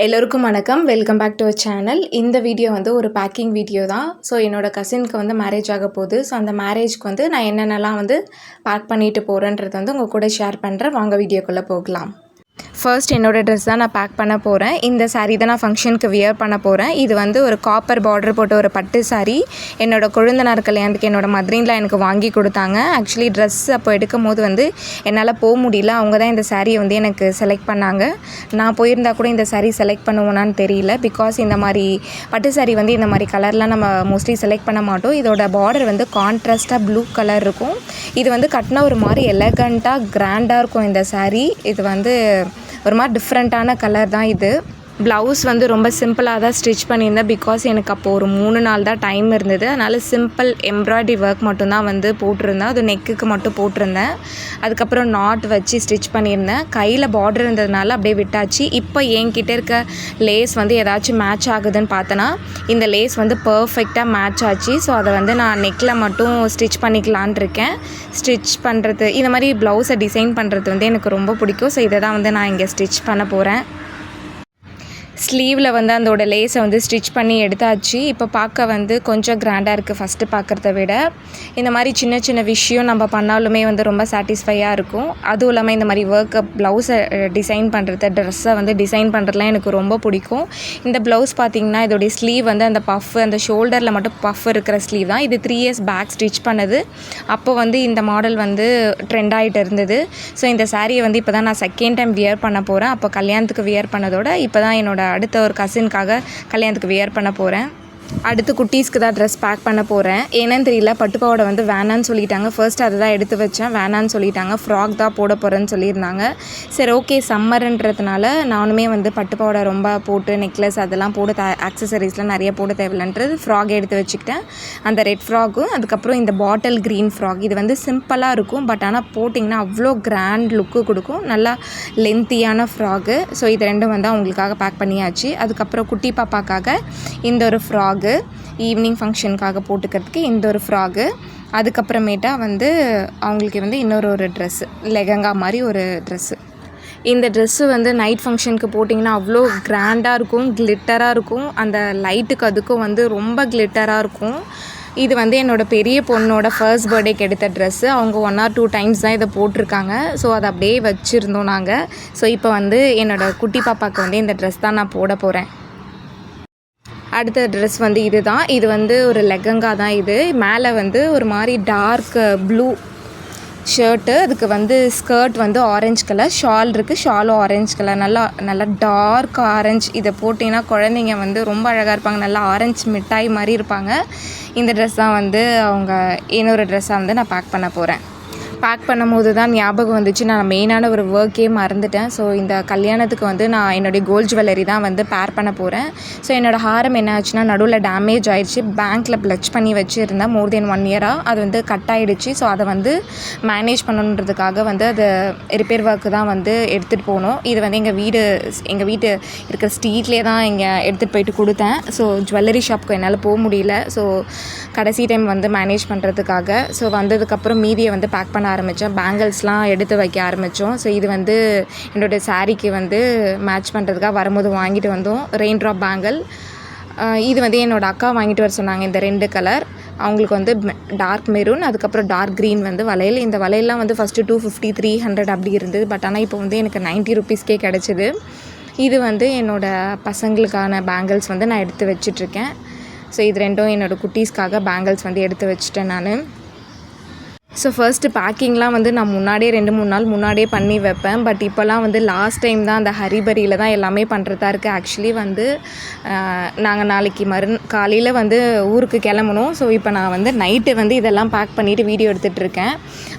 எல்லோருக்கும் வணக்கம். Welcome back to our channel. இந்த வீடியோ வந்து ஒரு பேக்கிங் வீடியோ தான். ஸோ என்னோடய கசினுக்கு வந்து மேரேஜ் ஆக போகுது. ஸோ அந்த மேரேஜ்க்கு வந்து நான் என்னென்னலாம் வந்து பேக் பண்ணிட்டு போகிறேன்றது வந்து உங்கள் கூட ஷேர் பண்ணுறேன். வாங்க வீடியோக்குள்ளே போகலாம். ஃபர்ஸ்ட் என்னோடய ட்ரெஸ் தான் நான் பேக் பண்ண போகிறேன். இந்த சாரீ தான் நான் ஃபங்க்ஷனுக்கு வியர் பண்ண போகிறேன். இது வந்து ஒரு காப்பர் பார்டர் போட்ட ஒரு பட்டு சாரீ. என்னோடய கொழுந்தனார் கல்யாணத்துக்கு என்னோடய மதரின்லா எனக்கு வாங்கி கொடுத்தாங்க. ஆக்சுவலி ட்ரெஸ் அப்போ எடுக்கும் போது வந்து என்னால் போக முடியல. அவங்க தான் இந்த சாரியை வந்து எனக்கு செலக்ட் பண்ணாங்க. நான் போயிருந்தால் கூட இந்த சாரீ செலக்ட் பண்ணுவேனான்னு தெரியல. பிகாஸ் இந்த மாதிரி பட்டு சாரீ வந்து இந்த மாதிரி கலர்லாம் நம்ம மோஸ்ட்லி செலக்ட் பண்ண மாட்டோம். இதோட பார்டர் வந்து கான்ட்ராஸ்ட்டாக ப்ளூ கலர் இருக்கும். இது வந்து கட்டினா ஒரு மாதிரி எலகண்ட்டாக கிராண்டாக இருக்கும் இந்த சாரீ. இது வந்து ஒரு மாதிரி டிஃப்ரெண்ட்டான கலர் தான் இது. ப்ளவுஸ் வந்து ரொம்ப சிம்பிளாக தான் ஸ்டிச் பண்ணியிருந்தேன். பிகாஸ் எனக்கு அப்போது ஒரு 3 நாள் தான் டைம் இருந்தது. அதனால் சிம்பிள் எம்ப்ராய்டரி ஒர்க் மட்டும்தான் வந்து போட்டிருந்தேன். அது நெக்குக்கு மட்டும் போட்டிருந்தேன். அதுக்கப்புறம் நாட் வச்சு ஸ்டிச் பண்ணியிருந்தேன். கையில் பார்டர் இருந்ததுனால அப்படியே விட்டாச்சு. இப்போ என்கிட்ட இருக்க லேஸ் வந்து ஏதாச்சும் மேட்ச் ஆகுதுன்னு பார்த்தேன்னா இந்த லேஸ் வந்து பர்ஃபெக்டாக மேட்ச் ஆச்சு. ஸோ அதை வந்து நான் நெக்கில் மட்டும் ஸ்டிச் பண்ணிக்கலான் இருக்கேன். ஸ்டிச் பண்ணுறது இந்த மாதிரி ப்ளவுஸை டிசைன் பண்ணுறது வந்து எனக்கு ரொம்ப பிடிக்கும். ஸோ இதை தான் வந்து நான் இங்கே ஸ்டிச் பண்ண போகிறேன். ஸ்லீவில் வந்து அதோட லேஸை வந்து ஸ்டிச் பண்ணி எடுத்தாச்சு. இப்போ பார்க்க வந்து கொஞ்சம் கிராண்டாக இருக்குது ஃபஸ்ட்டு பார்க்குறத விட. இந்த மாதிரி சின்ன சின்ன விஷயம் நம்ம பண்ணாலுமே வந்து ரொம்ப சாட்டிஸ்ஃபையாக இருக்கும். அதுவும் இல்லாமல் இந்த மாதிரி ஒர்க்கை ப்ளவுஸை டிசைன் பண்ணுறது, ட்ரெஸ்ஸை வந்து டிசைன் பண்ணுறதுலாம் எனக்கு ரொம்ப பிடிக்கும். இந்த ப்ளவுஸ் பார்த்திங்கன்னா இதோடைய ஸ்லீவ் வந்து அந்த பஃப், அந்த ஷோல்டரில் மட்டும் பஃப் இருக்கிற ஸ்லீவ் தான். இது 3 இயர்ஸ் பேக் ஸ்டிச் பண்ணது. அப்போ வந்து இந்த மாடல் வந்து ட்ரெண்ட் ஆகிட்டு இருந்தது. ஸோ இந்த சாரியை வந்து இப்போ தான் நான் செகண்ட் டைம் வியர் பண்ண போகிறேன். அப்போ கல்யாணத்துக்கு வியர் பண்ணதோட இப்போ தான் என்னோட அடுத்த ஒரு கசினுக்காக கல்யாணத்துக்கு வியர் பண்ண போகிறேன். அடுத்து குட்டீஸ்க்கு தான் ட்ரெஸ் பேக் பண்ண போகிறேன். ஏன்னு தெரியல, பட்டுப்பாவோட வந்து வேணான்னு சொல்லிட்டாங்க. ஃபர்ஸ்ட் அதை தான் எடுத்து வச்சேன். வேணான்னு சொல்லிட்டாங்க. ஃப்ராக் தான் போட போகிறேன்னு சொல்லியிருந்தாங்க. சரி ஓகே, சம்மருன்றதுனால நானுமே வந்து பட்டுப்பாவோட ரொம்ப போட்டு நெக்லஸ் அதெல்லாம் போட ஆக்சசரிஸ்லாம் நிறைய போட தேவையில்லைன்றது ஃப்ராக் எடுத்து வச்சுக்கிட்டேன். அந்த ரெட் ஃப்ராக்கும் அதுக்கப்புறம் இந்த பாட்டில் க்ரீன் ஃப்ராக். இது வந்து சிம்பிளாக இருக்கும். பட் ஆனால் போட்டிங்கன்னா அவ்வளோ கிராண்ட் லுக்கு கொடுக்கும். நல்லா லென்த்தியான ஃப்ராகு. ஸோ இது ரெண்டும் வந்து அவங்களுக்காக பேக் பண்ணியாச்சு. அதுக்கப்புறம் குட்டி பாப்பாக்காக இந்த ஒரு ஃப்ராக், ஈவினிங் ஃபங்க்ஷனுக்காக போட்டுக்கிறதுக்கு இந்த ஒரு ஃப்ராகு. அதுக்கப்புறமேட்டா வந்து அவங்களுக்கு வந்து இன்னொரு ட்ரெஸ்ஸு, லெஹங்கா மாதிரி ஒரு ட்ரெஸ்ஸு. இந்த ட்ரெஸ்ஸு வந்து நைட் ஃபங்க்ஷனுக்கு போட்டிங்கன்னா அவ்வளோ கிராண்டாக இருக்கும், கிளிட்டராக இருக்கும். அந்த லைட்டுக்கு அதுக்கும் வந்து ரொம்ப கிளிட்டராக இருக்கும். இது வந்து என்னோடய பெரிய பொண்ணோட ஃபர்ஸ்ட் பர்த்டேக்கு எடுத்த ட்ரெஸ்ஸு. அவங்க 1 or 2 டைம்ஸ் தான் இதை போட்டிருக்காங்க. ஸோ அதை அப்படியே வச்சுருந்தோம் நாங்கள். ஸோ இப்போ வந்து என்னோடய குட்டி பாப்பாவுக்கு வந்து இந்த ட்ரெஸ் தான் நான் போட போகிறேன். அடுத்த ட்ரெஸ் வந்து இது தான். இது வந்து ஒரு லெஹங்கா தான். இது மேலே வந்து ஒரு மாதிரி டார்க் ப்ளூ ஷர்ட்டு, அதுக்கு வந்து ஸ்கர்ட் வந்து ஆரஞ்சு கலர், ஷால் இருக்குது, ஷாலும் ஆரஞ்சு கலர், நல்லா டார்க் ஆரஞ்சு. இதை போட்டிங்கன்னா குழந்தைங்க வந்து ரொம்ப அழகாக இருப்பாங்க. நல்லா ஆரஞ்சு மிட்டாய் மாதிரி இருப்பாங்க. இந்த ட்ரெஸ் தான் வந்து அவங்க இன்னொரு ட்ரெஸ்ஸாக வந்து நான் பேக் பண்ண போகிறேன். பேக் பண்ணும்போது தான் ஞாபகம் வந்துச்சு, நான் மெயினான ஒரு ஒர்க்கே மறந்துட்டேன். ஸோ இந்த கல்யாணத்துக்கு வந்து நான் என்னுடைய கோல்ட் ஜுவல்லரி தான் வந்து பேர் பண்ண போகிறேன். ஸோ என்னோடய ஹாரம் என்ன ஆச்சுன்னா நடுவில் டேமேஜ் ஆகிடுச்சு. பேங்க்கில் ப்ளச் பண்ணி வச்சுருந்தேன் மோர் தென் 1 இயராக. அது வந்து கட் ஆகிடுச்சு. ஸோ அதை வந்து மேனேஜ் பண்ணணுன்றதுக்காக வந்து அது ரிப்பேர் ஒர்க்கு தான் வந்து எடுத்துகிட்டு போகணும். இது வந்து எங்கள் வீட்டு இருக்கிற ஸ்ட்ரீட்லேயே தான் இங்கே எடுத்துகிட்டு போயிட்டு கொடுத்தேன். ஸோ ஜுவல்லரி ஷாப்புக்கு என்னால் போக முடியல. ஸோ கடைசி டைம் வந்து மேனேஜ் பண்ணுறதுக்காக ஸோ வந்ததுக்கப்புறம் மீதியை வந்து பேக் பண்ண ஆரம்பித்தேன். பேங்கிள்ஸ்லாம் எடுத்து வைக்க ஆரம்பித்தோம். ஸோ இது வந்து என்னோடய சாரீக்கு வந்து மேட்ச் பண்ணுறதுக்காக வரும்போது வாங்கிட்டு வந்தோம். Rain drop bangle. இது வந்து என்னோடய அக்கா வாங்கிட்டு வர சொன்னாங்க. இந்த 2 கலர். அவங்களுக்கு வந்து டார்க் மெரூன், அதுக்கப்புறம் டார்க் க்ரீன் வந்து வளையல். இந்த வளையல்லாம் வந்து ஃபஸ்ட்டு 250, 300 அப்படி இருந்தது. பட் ஆனால் இப்போ வந்து எனக்கு 90 rupeesக்கே கிடச்சிது. இது வந்து என்னோடய பசங்களுக்கான பேங்கிள்ஸ் வந்து நான் எடுத்து வச்சிட்ருக்கேன். ஸோ இது ரெண்டும் என்னோடய குட்டீஸ்க்காக பேங்கிள்ஸ் வந்து எடுத்து வச்சுட்டேன் நான். ஸோ ஃபர்ஸ்ட்டு பேக்கிங்லாம் வந்து நான் முன்னாடியே 2-3 நாள் முன்னாடியே பண்ணி வைப்பேன். பட் இப்போலாம் வந்து லாஸ்ட் டைம் தான் அந்த ஹரிபரியில் தான் எல்லாமே பண்ணுறதா இருக்குது. ஆக்சுவலி வந்து நாங்கள் நாளைக்கு காலையில் வந்து ஊருக்கு கிளம்பணும். ஸோ இப்போ நான் வந்து நைட்டு வந்து இதெல்லாம் பேக் பண்ணிவிட்டு வீடியோ எடுத்துகிட்ருக்கேன்.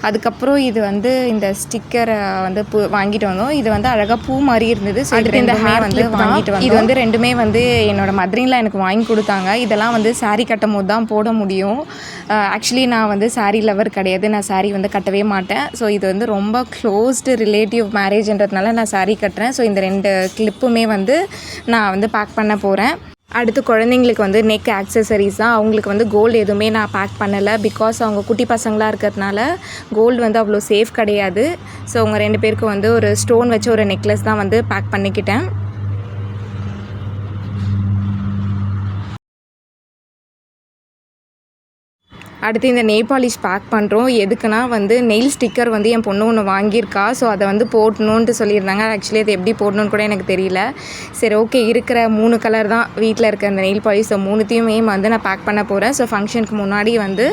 அதுக்கப்புறம் இது வந்து இந்த ஸ்டிக்கரை வந்து வாங்கிட்டு வந்தோம். இது வந்து அழகாக பூ மாதிரி இருந்தது. ஸோ இது ரெண்டுமே வந்து வாங்கிட்டு வந்தோம். இது வந்து ரெண்டுமே வந்து என்னோடய மதரின்லாம் எனக்கு வாங்கி கொடுத்தாங்க. இதெல்லாம் வந்து சாரீ கட்டும் போது தான் போட முடியும். ஆக்சுவலி நான் வந்து சாரீ லவர் கிடையாது. நான் சாரீ வந்து கட்டவே மாட்டேன். ஸோ இது வந்து ரொம்ப க்ளோஸ்டு ரிலேட்டிவ் மேரேஜ்ன்றதுனால நான் சாரீ கட்டுறேன். ஸோ இந்த 2 கிளிப்புமே வந்து நான் வந்து பேக் பண்ண போகிறேன். அடுத்து குழந்தைங்களுக்கு வந்து நெக் ஆக்சசரிஸ் தான். அவங்களுக்கு வந்து கோல்டு எதுவுமே நான் பேக் பண்ணலை. பிகாஸ் அவங்க குட்டி பசங்களாக இருக்கிறதுனால கோல்டு வந்து அவ்வளோ சேஃப் கிடையாது. ஸோ அவங்க 2 பேருக்கும் வந்து ஒரு ஸ்டோன் வச்ச ஒரு நெக்லஸ் தான் வந்து பேக் பண்ணிக்கிட்டேன். அடுத்து இந்த நெயில் பாலிஷ் பேக் பண்ணுறோம். எதுக்குன்னா வந்து நெயில் ஸ்டிக்கர் வந்து என் பொண்ணு ஒன்று வாங்கியிருக்கா. ஸோ அதை வந்து போடணுன்ட்டு சொல்லியிருந்தாங்க. ஆக்சுவலி அது எப்படி போடணுன்னு கூட எனக்கு தெரியல. சரி ஓகே, இருக்கிற 3 கலர் தான் வீட்டில் இருக்க அந்த நெயில் பாலிஷ். ஸோ 3த்தையுமே வந்து நான் பேக் பண்ண போகிறேன். ஸோ ஃபங்க்ஷனுக்கு முன்னாடி வந்து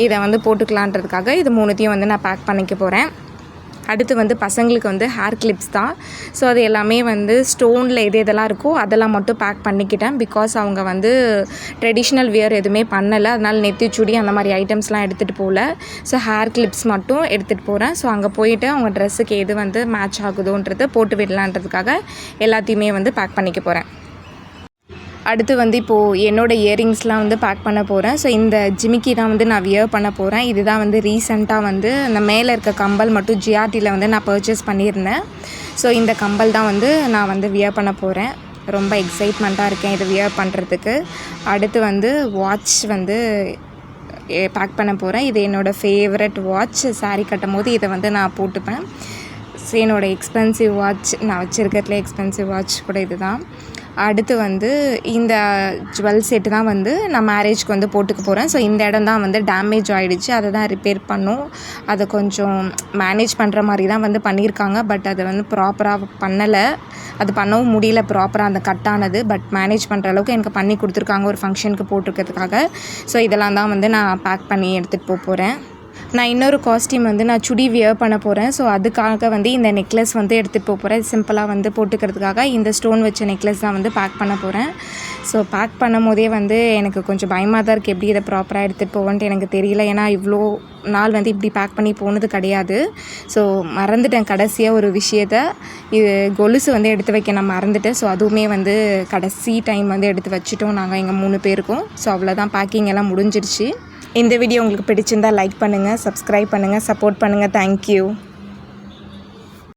இதை வந்து போட்டுக்கலான்றதுக்காக இது 3த்தையும் வந்து நான் பேக் பண்ணிக்க போகிறேன். அடுத்து வந்து பசங்களுக்கு வந்து ஹேர் கிளிப்ஸ் தான். ஸோ அது எல்லாமே வந்து ஸ்டோனில் எதெல்லாம் இருக்கோ அதெல்லாம் மட்டும் பேக் பண்ணிக்கிட்டேன். பிகாஸ் அவங்க வந்து ட்ரெடிஷ்னல் வியர் எதுவுமே பண்ணலை. அதனால் நெத்திச்சுடி அந்த மாதிரி ஐட்டம்ஸ்லாம் எடுத்துகிட்டு போகல. ஸோ ஹேர் கிளிப்ஸ் மட்டும் எடுத்துகிட்டு போகிறேன். ஸோ அங்கே போயிட்டு அவங்க ட்ரெஸ்ஸுக்கு எது வந்து மேட்ச் ஆகுதோன்றதை போட்டு விடலான்றதுக்காக எல்லாத்தையுமே வந்து பேக் பண்ணிக்க போகிறேன். அடுத்து வந்து இப்போது என்னோடய இயரிங்ஸ்லாம் வந்து பேக் பண்ண போகிறேன். ஸோ இந்த ஜிமிக்கி தான் வந்து நான் வியர் பண்ண போகிறேன். இதுதான் வந்து ரீசெண்டாக வந்து அந்த மேலே இருக்க கம்பல் மட்டும் ஜிஆர்டியில் வந்து நான் பர்ச்சேஸ் பண்ணியிருந்தேன். ஸோ இந்த கம்பல் தான் வந்து நான் வந்து வியர் பண்ண போகிறேன். ரொம்ப எக்ஸைட்மெண்ட்டாக இருக்கேன் இதை வியர் பண்ணுறதுக்கு. அடுத்து வந்து வாட்ச் வந்து பேக் பண்ண போகிறேன். இது என்னோடய ஃபேவரட் வாட்ச். சாரீ கட்டும் போது இதை வந்து நான் போட்டுப்பேன். ஸோ என்னோடய எக்ஸ்பென்சிவ் வாட்ச், நான் வச்சுருக்கிறதுல எக்ஸ்பென்சிவ் வாட்ச் கூட இது தான். அடுத்து வந்து இந்த ஜுவல் செட்டு தான் வந்து நான் மேரேஜ்க்கு வந்து போட்டுக்க போகிறேன். ஸோ இந்த இடம் தான் வந்து டேமேஜ் ஆகிடுச்சு. அதை தான் ரிப்பேர் பண்ணோம். அதை கொஞ்சம் மேனேஜ் பண்ணுற மாதிரி தான் வந்து பண்ணியிருக்காங்க. பட் அதை வந்து ப்ராப்பராக பண்ணலை. அது பண்ணவும் முடியல ப்ராப்பராக அந்த கட்டானது. பட் மேனேஜ் பண்ணுற அளவுக்கு எனக்கு பண்ணி கொடுத்துருக்காங்க ஒரு ஃபங்க்ஷனுக்கு போட்டிருக்கிறதுக்காக. ஸோ இதெல்லாம் தான் வந்து நான் பேக் பண்ணி எடுத்துகிட்டு போகிறேன். நான் இன்னொரு காஸ்டியூம் வந்து நான் சுடி வியர் பண்ண போகிறேன். ஸோ அதுக்காக வந்து இந்த நெக்லஸ் வந்து எடுத்துகிட்டு போகிறேன். சிம்பிளாக வந்து போட்டுக்கிறதுக்காக இந்த ஸ்டோன் வச்ச நெக்லஸ் தான் வந்து பேக் பண்ண போகிறேன். ஸோ பேக் பண்ணும் போதே வந்து எனக்கு கொஞ்சம் பயமாக தான் இருக்குது. எப்படி இதை ப்ராப்பராக எடுத்துகிட்டு போவேன்ட்டு எனக்கு தெரியல. ஏன்னா இவ்வளோ நாள் வந்து இப்படி பேக் பண்ணி போனது கிடையாது. ஸோ மறந்துட்டேன் கடைசியாக ஒரு விஷயத்த. இது கொலுசு வந்து எடுத்து வைக்க நான் மறந்துட்டேன். ஸோ அதுவுமே வந்து கடைசி டைம் வந்து எடுத்து வச்சுட்டோம் நாங்கள் எங்கள் 3 பேருக்கும். ஸோ அவ்வளோதான், பேக்கிங் எல்லாம் முடிஞ்சிருச்சு. இந்த வீடியோ உங்களுக்கு பிடிச்சிருந்தால் லைக் பண்ணுங்கள், சப்ஸ்கிரைப் பண்ணுங்கள், சப்போர்ட் பண்ணுங்கள். தேங்க்யூ.